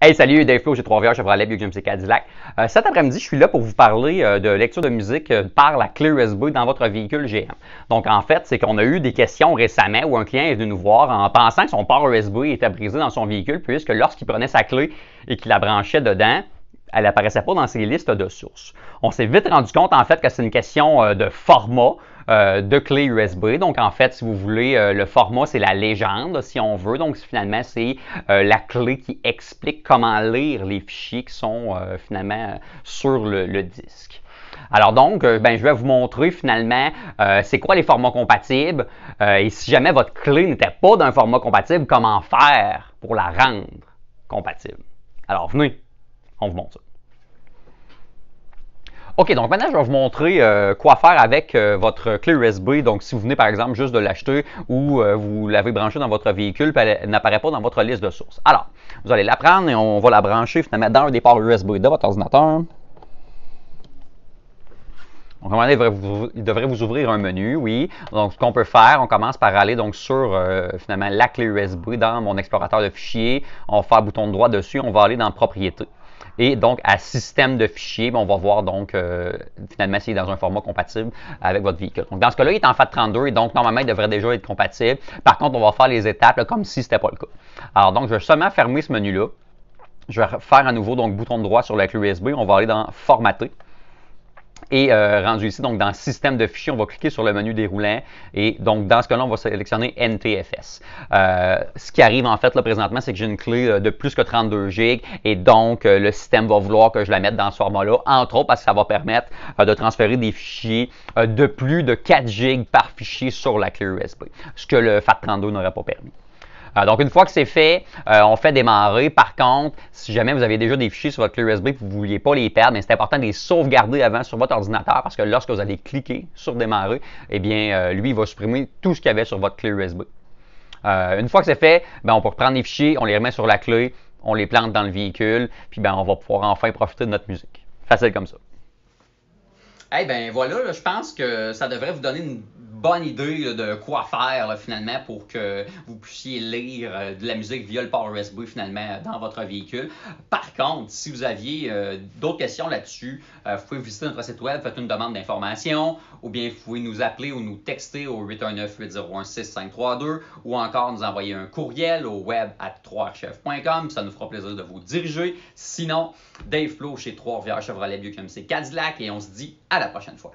Hey, salut, Dave Flo, j'ai Trois-Rivières Chevrolet, BioGMC Cadillac. Cet après-midi, je suis là pour vous parler de lecture de musique par la clé USB dans votre véhicule GM. Donc, en fait, c'est qu'on a eu des questions récemment où un client est venu nous voir en pensant que son port USB était brisé dans son véhicule, puisque lorsqu'il prenait sa clé et qu'il la branchait dedans, elle n'apparaissait pas dans ses listes de sources. On s'est vite rendu compte, en fait, que c'est une question de format de clé USB. Donc, en fait, si vous voulez, le format, c'est la légende, si on veut. Donc, finalement, c'est la clé qui explique comment lire les fichiers qui sont finalement sur le disque. Alors donc, je vais vous montrer finalement c'est quoi les formats compatibles et si jamais votre clé n'était pas d'un format compatible, comment faire pour la rendre compatible. Alors, venez, on vous montre ça. OK, donc maintenant, je vais vous montrer quoi faire avec votre clé USB. Donc, si vous venez, par exemple, juste de l'acheter ou vous l'avez branchée dans votre véhicule, puis elle n'apparaît pas dans votre liste de sources. Alors, vous allez la prendre et on va la brancher finalement dans un des ports USB de votre ordinateur. Donc, il devrait vous ouvrir un menu, oui. Donc, ce qu'on peut faire, on commence par aller donc sur finalement la clé USB dans mon explorateur de fichiers. On va faire bouton droit dessus, on va aller dans Propriétés. Et donc, à Système de fichiers, on va voir donc finalement s'il est dans un format compatible avec votre véhicule. Donc, dans ce cas-là, il est en FAT32 et donc, normalement, il devrait déjà être compatible. Par contre, on va faire les étapes là, comme si ce n'était pas le cas. Alors, donc, je vais seulement fermer ce menu-là. Je vais faire à nouveau donc bouton droit sur la clé USB. On va aller dans Formater. Et rendu ici, donc dans Système de fichiers, on va cliquer sur le menu déroulant et donc dans ce cas-là, on va sélectionner NTFS. Ce qui arrive en fait là présentement, c'est que j'ai une clé de plus que 32 GB et donc le système va vouloir que je la mette dans ce format-là, entre autres parce que ça va permettre de transférer des fichiers de plus de 4 GB par fichier sur la clé USB, ce que le FAT32 n'aurait pas permis. Donc, une fois que c'est fait, on fait démarrer. Par contre, si jamais vous avez déjà des fichiers sur votre clé USB et que vous ne vouliez pas les perdre, c'est important de les sauvegarder avant sur votre ordinateur parce que lorsque vous allez cliquer sur démarrer, eh bien, lui, il va supprimer tout ce qu'il y avait sur votre clé USB. Une fois que c'est fait, on peut reprendre les fichiers, on les remet sur la clé, on les plante dans le véhicule, puis on va pouvoir enfin profiter de notre musique. Facile comme ça. Eh bien, voilà, là, je pense que ça devrait vous donner une bonne idée là, de quoi faire là, finalement pour que vous puissiez lire de la musique via le port USB finalement dans votre véhicule. Par contre, si vous aviez d'autres questions là-dessus, vous pouvez visiter notre site web, faites une demande d'information ou bien vous pouvez nous appeler ou nous texter au 819-801-6532 ou encore nous envoyer un courriel au web@3rchef.com. Ça nous fera plaisir de vous diriger. Sinon, Dave Flo chez Trois-Rivières Chevrolet BioGMC Cadillac et on se dit à la prochaine fois.